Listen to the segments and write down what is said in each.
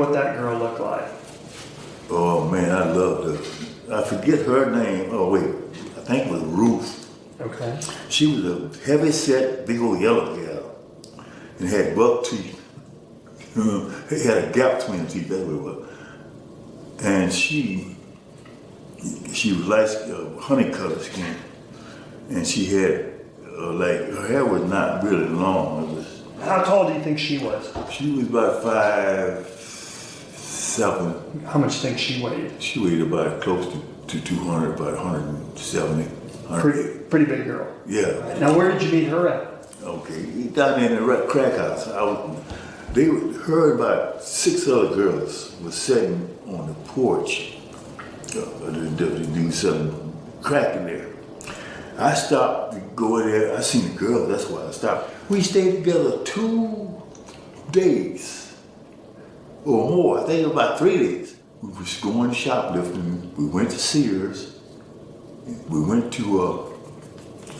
what that girl looked like. Oh man, I loved her. I forget her name. Oh wait, I think it was Ruth. Okay. She was a heavy set, big old yellow gal, and had buck teeth. It had a gap between the teeth, that's what it was. And she was like honey colored skin, and she had like her hair was not really long. It was. How tall do you think she was? She was about 5'7". How much do you think she weighed? She weighed about close to 200, about 170. Pretty big girl. Yeah. Now, where did you meet her at? Okay, down there in the crack house. Her and about 6 other girls were sitting on the porch. The dude selling crack in there. I stopped to go in there. I seen the girls, that's why I stopped. We stayed together 2 days or more. I think it was about 3 days. We was going shoplifting. We went to Sears. We went to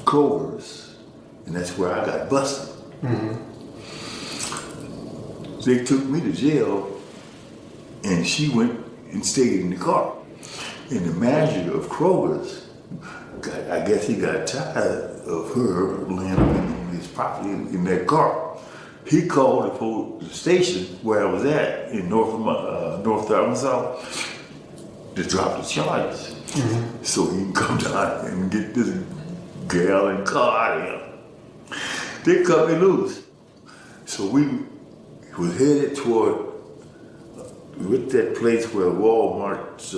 Kroger's, and that's where I got busted. Mm-hmm. They took me to jail, and she went and stayed in the car. And the manager of Kroger's, I guess he got tired of her laying on his property in that car. He called the station where I was at in North Arkansas to drop the charges. Mm-hmm. So he can come down and get this gal and car out of here. They cut me loose. So we was headed toward with that place where Walmart's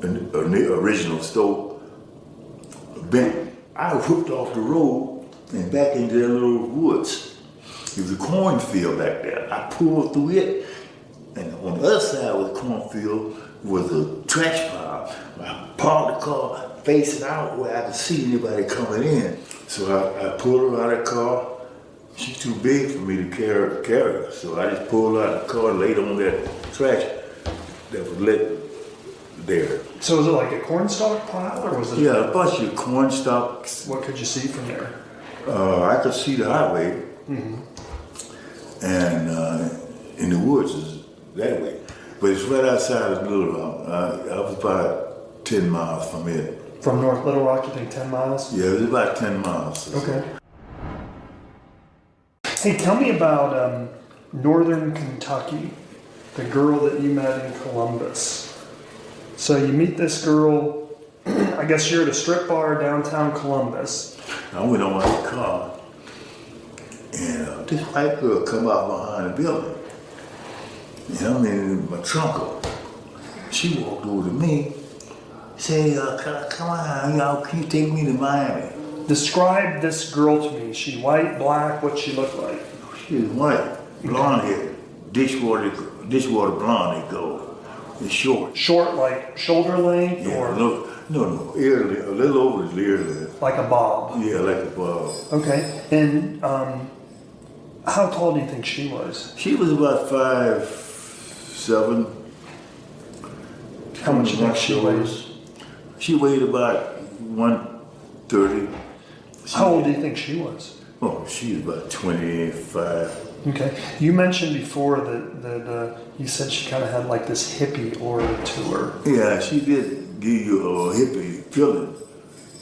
original store been. I whooped off the road and back into that little woods. It was a cornfield back there. I pulled through it, and on the other side of the cornfield was a trash pile. I parked the car facing out where I could see anybody coming in. So I pulled her out of the car. She's too big for me to carry her. So I just pulled her out of the car and laid on that trash that was lit there. So was it like a cornstalk pile, or was it? Yeah, a bunch of corn stalks. What could you see from there? I could see the highway, mm-hmm. and in the woods is that way. But it's right outside of Little Rock. I was about 10 miles from it. From North Little Rock, you think 10 miles? Yeah, it was about 10 miles. Okay. Hey, tell me about Northern Kentucky, the girl that you met in Columbus. So you meet this girl, I guess you're at a strip bar downtown Columbus. I went on my car, and this white girl come out behind the building. And I'm in my trunk. She walked over to me, say, come on, y'all, can you take me to Miami? Describe this girl to me. Is she white, black? What's she look like? She was white, blonde hair, dishwater blonde, they go. It's short. Short, like shoulder length, yeah, or? No, ear length, a little over his ear length. Like a bob? Yeah, like a bob. Okay, and how tall do you think she was? She was about 5'7". How much do you think she weighed? She weighed about 130. How old do you think she was? Oh, she was about 25. Okay. You mentioned before that you said she kind of had like this hippie aura to her. Yeah, she did give you a hippie feeling.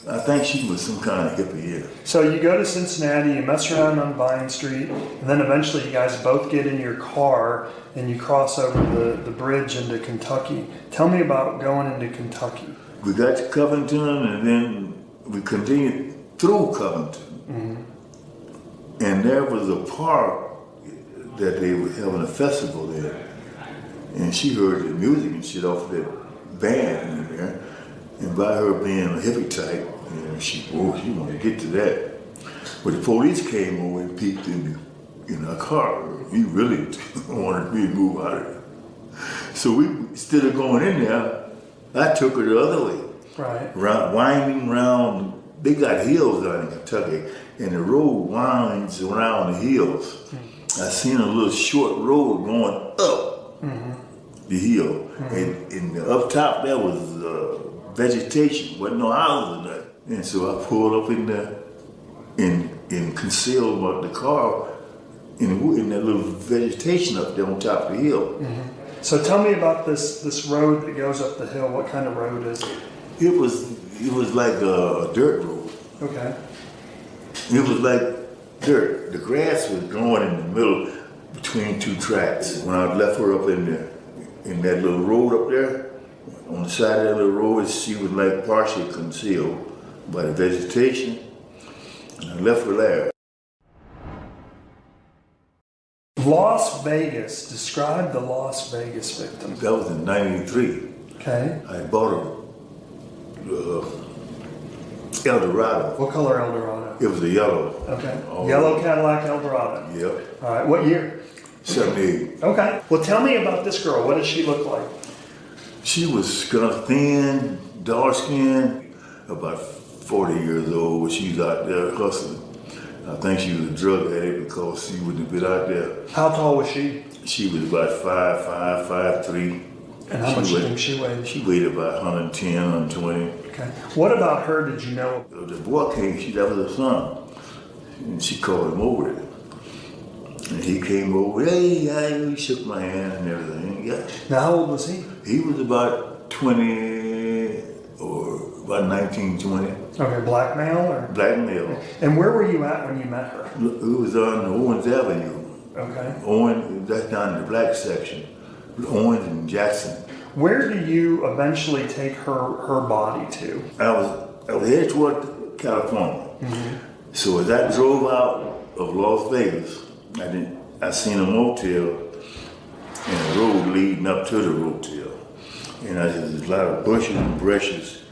I think she was some kind of hippie, yeah. So you go to Cincinnati, you mess around on Vine Street, and then eventually you guys both get in your car and you cross over the bridge into Kentucky. Tell me about going into Kentucky. We got to Covington, and then we continued through Covington. Mm-hmm. And there was a park that they were having a festival there. And she heard the music and shit off of that band in there. And by her being a hippie type, she wanted to get to that. But the police came over and peeked in our car. He really wanted me to move out of there. So instead of going in there, I took her the other way. Right. Winding around, they got hills out in Kentucky, and the road winds around the hills. Mm-hmm. I seen a little short road going up the hill, and up top there was vegetation, wasn't no houses or nothing. And so I pulled up in there and concealed the car in that little vegetation up there on top of the hill. So tell me about this road that goes up the hill. What kind of road is it? It was like a dirt road. Okay. It was like dirt. The grass was growing in the middle between two tracks. When I left her up in that little road up there, on the side of that little road, she was like partially concealed by the vegetation. And I left her there. Las Vegas. Describe the Las Vegas victim. That was in '93. Okay. I bought a Eldorado. What color Eldorado? It was a yellow. Okay. Oh. Yellow Cadillac Eldorado. Yep. All right. What year? 78. Okay. Well, tell me about this girl. What does she look like? She was kind of thin, dark skinned, about 40 years old when she was out there hustling. I think she was a drug addict because she wouldn't have been out there. How tall was she? She was about 5'5", 5'3". And how much do you think she weighed? She weighed about 110, 120. Okay. What about her did you know? The boy came, that was her son. And she called him over there. And he came over, hey, he shook my hand and everything. Yeah. Now, how old was he? He was about 20 or about 19, 20. Okay, black male or? Black male. And where were you at when you met her? It was on Owens Avenue. Okay. Owens, that's down in the black section. Owens and Jackson. Where do you eventually take her body to? I was headed toward California. So as I drove out of Las Vegas, I seen a motel and a road leading up to the motel. And there's a lot of bushes and brushes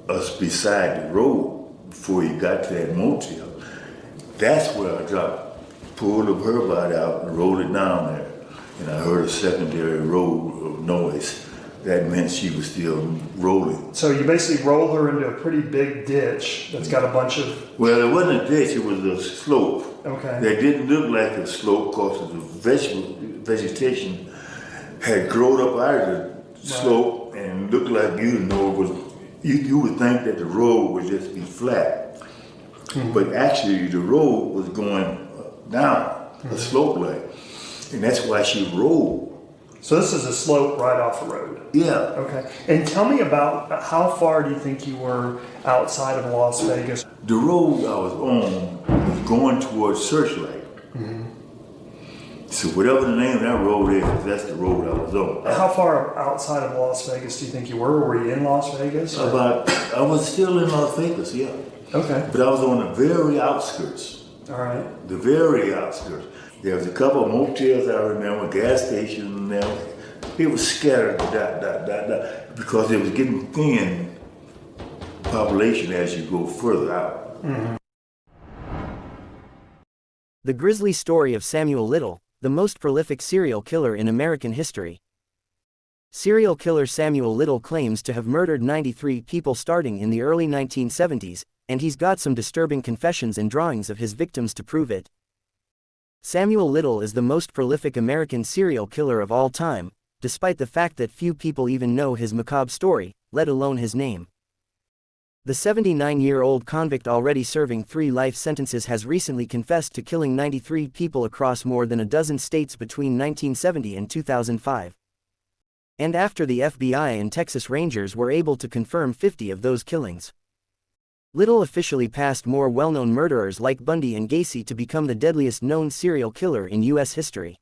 us beside the road before you got to that motel. That's where I pulled up her body out and rolled it down there. And I heard a secondary roll of noise. That meant she was still rolling. So you basically roll her into a pretty big ditch that's got a bunch of... Well, it wasn't a ditch, it was a slope. Okay. That didn't look like a slope because the vegetation had grown up out of the slope and looked like you would think that the road would just be flat. But actually the road was going down, a slope like. And that's why she rolled. So this is a slope right off the road? Yeah. Okay. And tell me about how far do you think you were outside of Las Vegas? The road I was on was going towards Searchlight. So whatever the name of that road is, that's the road I was on. How far outside of Las Vegas do you think you were? Were you in Las Vegas? Or? I was still in Las Vegas, yeah. Okay. But I was on the very outskirts. All right. The very outskirts. There was a couple of motels I remember, gas stations, and it was scattered, because it was getting thin population as you go further out. The grisly story of Samuel Little, the most prolific serial killer in American history. Serial killer Samuel Little claims to have murdered 93 people starting in the early 1970s, and he's got some disturbing confessions and drawings of his victims to prove it. Samuel Little is the most prolific American serial killer of all time, despite the fact that few people even know his macabre story, let alone his name. The 79-year-old convict already serving 3 life sentences has recently confessed to killing 93 people across more than a dozen states between 1970 and 2005. And after the FBI and Texas Rangers were able to confirm 50 of those killings. Little officially passed more well-known murderers like Bundy and Gacy to become the deadliest known serial killer in U.S. history.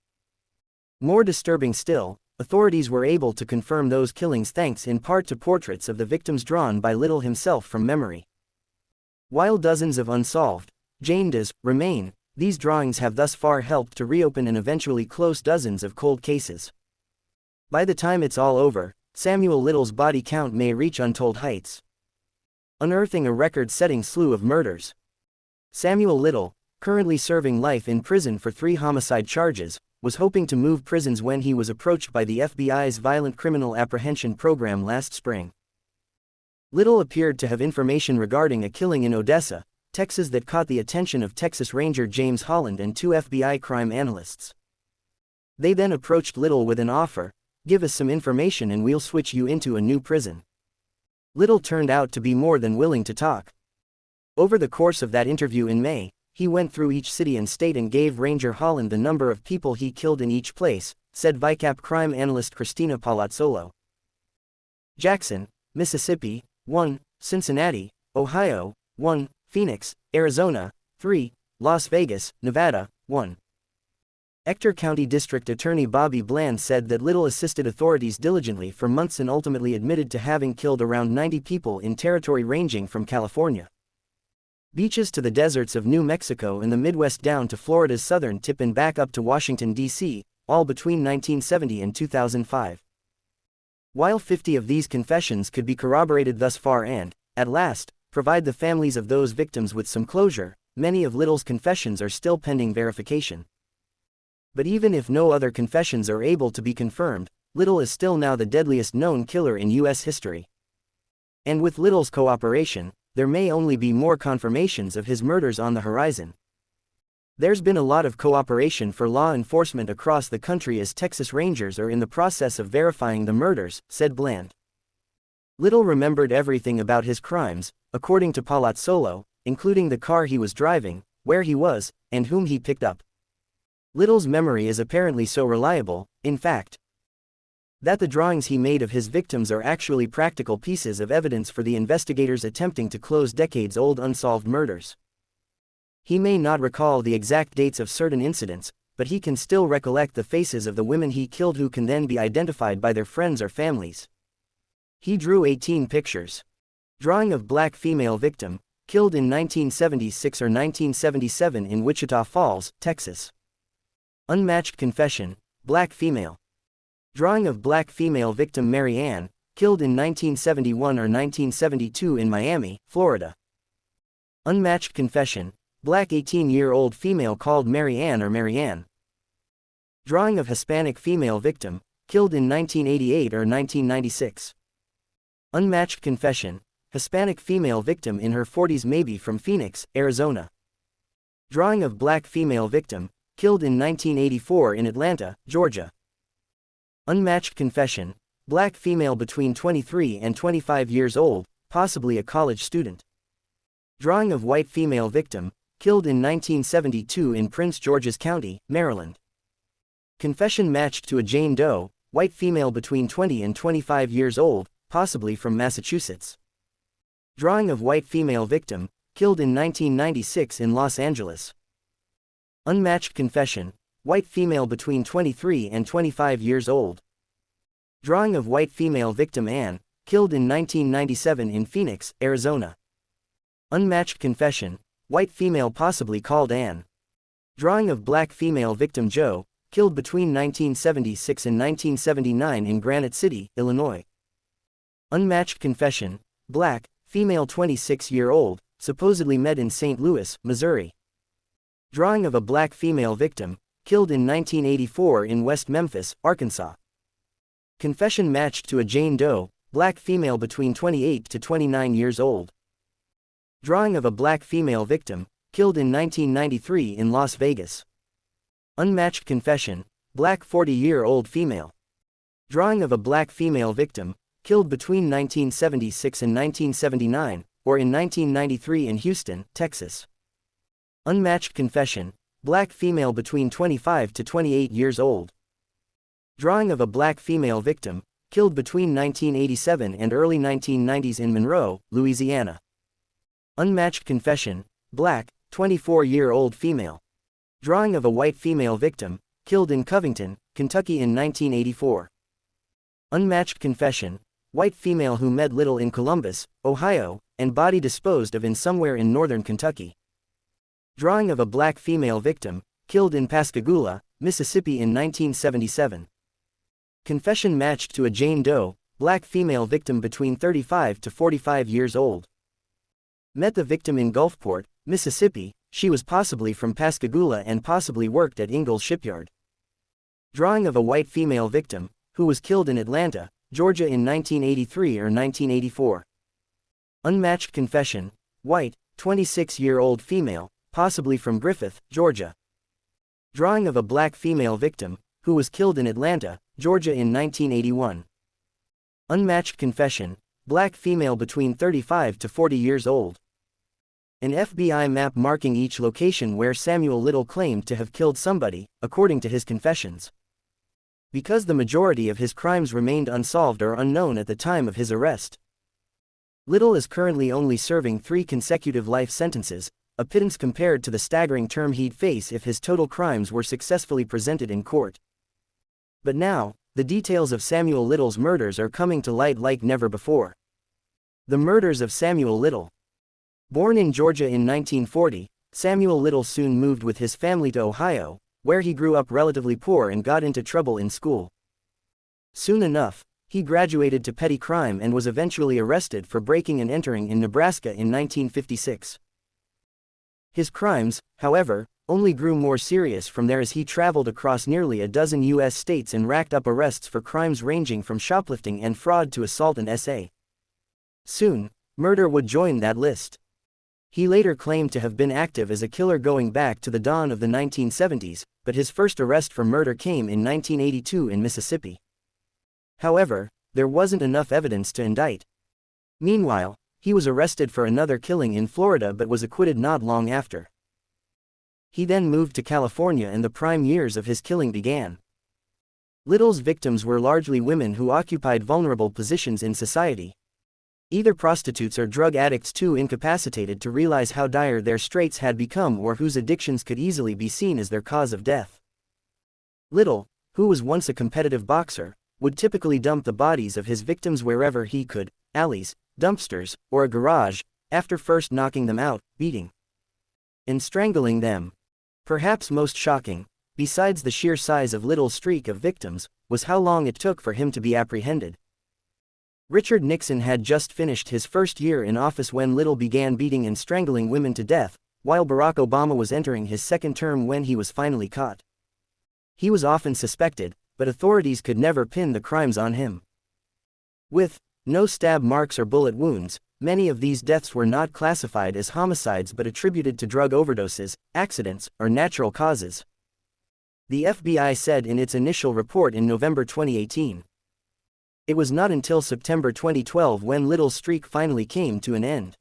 More disturbing still, authorities were able to confirm those killings thanks in part to portraits of the victims drawn by Little himself from memory. While dozens of unsolved, Jane Does, remain, these drawings have thus far helped to reopen and eventually close dozens of cold cases. By the time it's all over, Samuel Little's body count may reach untold heights, unearthing a record-setting slew of murders. Samuel Little, currently serving life in prison for 3 homicide charges, was hoping to move prisons when he was approached by the FBI's Violent Criminal Apprehension Program last spring. Little appeared to have information regarding a killing in Odessa, Texas that caught the attention of Texas Ranger James Holland and 2 FBI crime analysts. They then approached Little with an offer, "Give us some information and we'll switch you into a new prison." Little turned out to be more than willing to talk. Over the course of that interview in May, He went through each city and state and gave Ranger Holland the number of people he killed in each place, said VICAP crime analyst Christina Palazzolo. Jackson, Mississippi, 1, Cincinnati, Ohio, 1, Phoenix, Arizona, 3, Las Vegas, Nevada, 1. Ector County District Attorney Bobby Bland said that Little assisted authorities diligently for months and ultimately admitted to having killed around 90 people in territory ranging from California beaches to the deserts of New Mexico and the Midwest down to Florida's southern tip and back up to Washington, D.C., all between 1970 and 2005. While 50 of these confessions could be corroborated thus far and, at last, provide the families of those victims with some closure, many of Little's confessions are still pending verification. But even if no other confessions are able to be confirmed, Little is still now the deadliest known killer in U.S. history. And with Little's cooperation, there may only be more confirmations of his murders on the horizon. There's been a lot of cooperation for law enforcement across the country as Texas Rangers are in the process of verifying the murders, said Bland. Little remembered everything about his crimes, according to Palazzolo, including the car he was driving, where he was, and whom he picked up. Little's memory is apparently so reliable, in fact, that the drawings he made of his victims are actually practical pieces of evidence for the investigators attempting to close decades-old unsolved murders. He may not recall the exact dates of certain incidents, but he can still recollect the faces of the women he killed who can then be identified by their friends or families. He drew 18 pictures. Drawing of black female victim, killed in 1976 or 1977 in Wichita Falls, Texas. Unmatched confession, black female. Drawing of black female victim Mary Ann, killed in 1971 or 1972 in Miami, Florida. Unmatched confession, black 18-year-old female called Mary Ann or Marianne. Drawing of Hispanic female victim, killed in 1988 or 1996. Unmatched confession, Hispanic female victim in her 40s maybe from Phoenix, Arizona. Drawing of black female victim, killed in 1984 in Atlanta, Georgia. Unmatched confession, black female between 23 and 25 years old, possibly a college student. Drawing of white female victim, killed in 1972 in Prince George's County, Maryland. Confession matched to a Jane Doe, white female between 20 and 25 years old, possibly from Massachusetts. Drawing of white female victim, killed in 1996 in Los Angeles. Unmatched confession, white female between 23 and 25 years old. Drawing of white female victim Anne, killed in 1997 in Phoenix, Arizona. Unmatched confession, white female possibly called Anne. Drawing of black female victim Joe, killed between 1976 and 1979 in Granite City, Illinois. Unmatched confession, black, female 26-year-old, supposedly met in St. Louis, Missouri. Drawing of a black female victim, killed in 1984 in West Memphis, Arkansas. Confession matched to a Jane Doe, black female between 28 to 29 years old. Drawing of a black female victim, killed in 1993 in Las Vegas. Unmatched confession, black 40-year-old female. Drawing of a black female victim, killed between 1976 and 1979, or in 1993 in Houston, Texas. Unmatched confession, black female between 25 to 28 years old. Drawing of a black female victim, killed between 1987 and early 1990s in Monroe, Louisiana. Unmatched confession, black, 24-year-old female. Drawing of a white female victim, killed in Covington, Kentucky in 1984. Unmatched confession, white female who met Little in Columbus, Ohio, and body disposed of in somewhere in northern Kentucky. Drawing of a black female victim, killed in Pascagoula, Mississippi in 1977. Confession matched to a Jane Doe, black female victim between 35 to 45 years old. Met the victim in Gulfport, Mississippi, she was possibly from Pascagoula and possibly worked at Ingalls Shipyard. Drawing of a white female victim, who was killed in Atlanta, Georgia in 1983 or 1984. Unmatched confession, white, 26-year-old female, possibly from Griffith, Georgia. Drawing of a black female victim, who was killed in Atlanta, Georgia in 1981. Unmatched confession, black female between 35 to 40 years old. An FBI map marking each location where Samuel Little claimed to have killed somebody, according to his confessions. Because the majority of his crimes remained unsolved or unknown at the time of his arrest. Little is currently only serving 3 consecutive life sentences, a pittance compared to the staggering term he'd face if his total crimes were successfully presented in court. But now, the details of Samuel Little's murders are coming to light like never before. The murders of Samuel Little. Born in Georgia in 1940, Samuel Little soon moved with his family to Ohio, where he grew up relatively poor and got into trouble in school. Soon enough, he graduated to petty crime and was eventually arrested for breaking and entering in Nebraska in 1956. His crimes, however, only grew more serious from there as he traveled across nearly a dozen U.S. states and racked up arrests for crimes ranging from shoplifting and fraud to assault and SA. Soon, murder would join that list. He later claimed to have been active as a killer going back to the dawn of the 1970s, but his first arrest for murder came in 1982 in Mississippi. However, there wasn't enough evidence to indict. Meanwhile, he was arrested for another killing in Florida but was acquitted not long after. He then moved to California and the prime years of his killing began. Little's victims were largely women who occupied vulnerable positions in society. Either prostitutes or drug addicts too incapacitated to realize how dire their straits had become or whose addictions could easily be seen as their cause of death. Little, who was once a competitive boxer, would typically dump the bodies of his victims wherever he could, alleys, dumpsters, or a garage, after first knocking them out, beating and strangling them. Perhaps most shocking, besides the sheer size of Little's streak of victims, was how long it took for him to be apprehended. Richard Nixon had just finished his first year in office when Little began beating and strangling women to death, while Barack Obama was entering his second term when he was finally caught. He was often suspected, but authorities could never pin the crimes on him. With no stab marks or bullet wounds, many of these deaths were not classified as homicides but attributed to drug overdoses, accidents, or natural causes. The FBI said in its initial report in November 2018. It was not until September 2012 when Little's streak finally came to an end.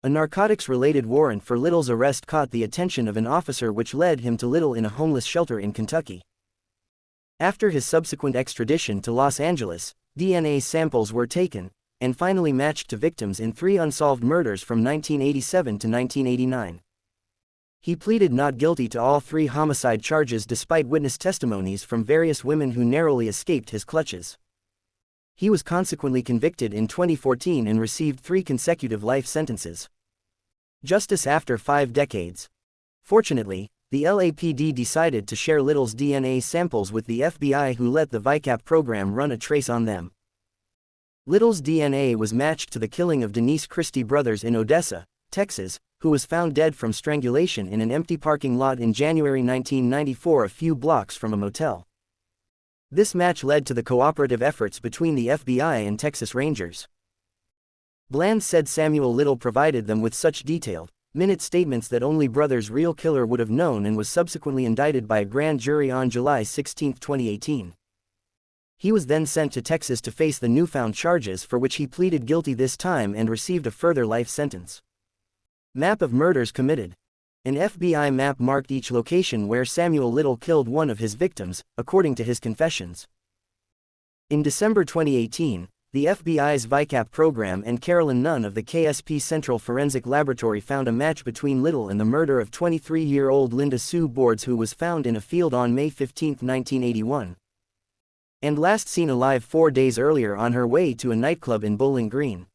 A narcotics-related warrant for Little's arrest caught the attention of an officer, which led him to Little in a homeless shelter in Kentucky. After his subsequent extradition to Los Angeles, DNA samples were taken, and finally matched to victims in 3 unsolved murders from 1987 to 1989. He pleaded not guilty to all 3 homicide charges despite witness testimonies from various women who narrowly escaped his clutches. He was consequently convicted in 2014 and received 3 consecutive life sentences. Justice after 5 decades. Fortunately, the LAPD decided to share Little's DNA samples with the FBI, who let the VICAP program run a trace on them. Little's DNA was matched to the killing of Denise Christie brothers in Odessa, Texas, who was found dead from strangulation in an empty parking lot in January 1994, a few blocks from a motel. This match led to the cooperative efforts between the FBI and Texas Rangers. Bland said Samuel Little provided them with such detailed, minute statements that only brothers' real killer would have known, and was subsequently indicted by a grand jury on July 16, 2018. He was then sent to Texas to face the newfound charges, for which he pleaded guilty this time and received a further life sentence. Map of murders committed. An FBI map marked each location where Samuel Little killed one of his victims, according to his confessions. In December 2018, the FBI's VICAP program and Carolyn Nunn of the KSP Central Forensic Laboratory found a match between Little and the murder of 23-year-old Linda Sue Boards, who was found in a field on May 15, 1981. And last seen alive 4 days earlier on her way to a nightclub in Bowling Green.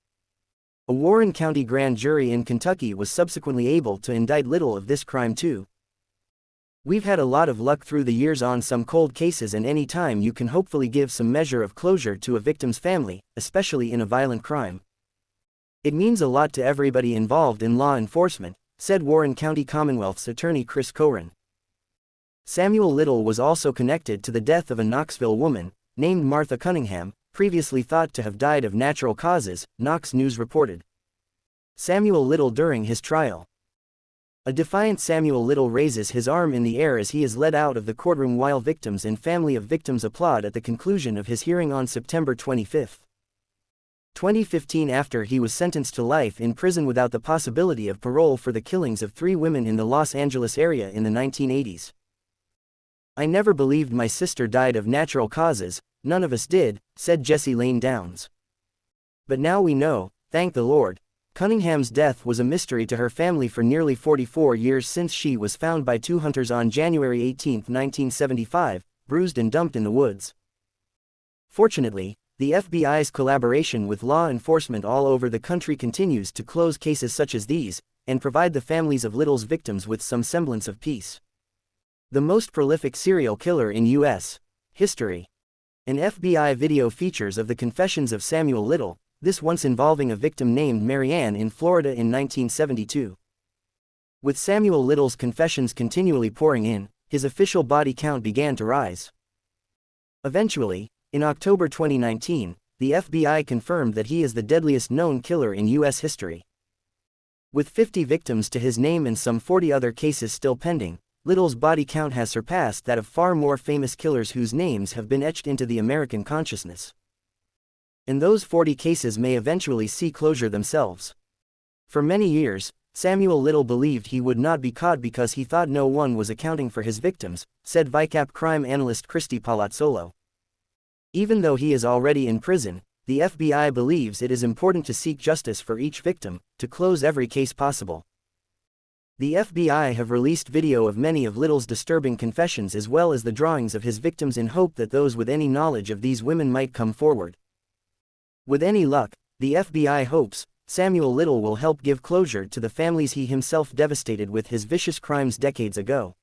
A Warren County grand jury in Kentucky was subsequently able to indict Little of this crime too. We've had a lot of luck through the years on some cold cases, and any time you can hopefully give some measure of closure to a victim's family, especially in a violent crime. It means a lot to everybody involved in law enforcement, said Warren County Commonwealth's attorney Chris Coren. Samuel Little was also connected to the death of a Knoxville woman, named Martha Cunningham, previously thought to have died of natural causes, Knox News reported. Samuel Little during his trial. A defiant Samuel Little raises his arm in the air as he is led out of the courtroom while victims and family of victims applaud at the conclusion of his hearing on September 25. 2015, after he was sentenced to life in prison without the possibility of parole for the killings of 3 women in the Los Angeles area in the 1980s. "I never believed my sister died of natural causes, none of us did," said Jessie Lane Downs. "But now we know, thank the Lord." Cunningham's death was a mystery to her family for nearly 44 years since she was found by 2 hunters on January 18, 1975, bruised and dumped in the woods. Fortunately, the FBI's collaboration with law enforcement all over the country continues to close cases such as these, and provide the families of Little's victims with some semblance of peace. The most prolific serial killer in U.S. history. An FBI video features of the confessions of Samuel Little, this once involving a victim named Marianne in Florida in 1972. With Samuel Little's confessions continually pouring in, his official body count began to rise. Eventually, in October 2019, the FBI confirmed that he is the deadliest known killer in U.S. history. With 50 victims to his name and some 40 other cases still pending, Little's body count has surpassed that of far more famous killers whose names have been etched into the American consciousness. And those 40 cases may eventually see closure themselves. For many years, Samuel Little believed he would not be caught because he thought no one was accounting for his victims, said VICAP crime analyst Christy Palazzolo. Even though he is already in prison, the FBI believes it is important to seek justice for each victim, to close every case possible. The FBI have released video of many of Little's disturbing confessions as well as the drawings of his victims in hope that those with any knowledge of these women might come forward. With any luck, the FBI hopes Samuel Little will help give closure to the families he himself devastated with his vicious crimes decades ago.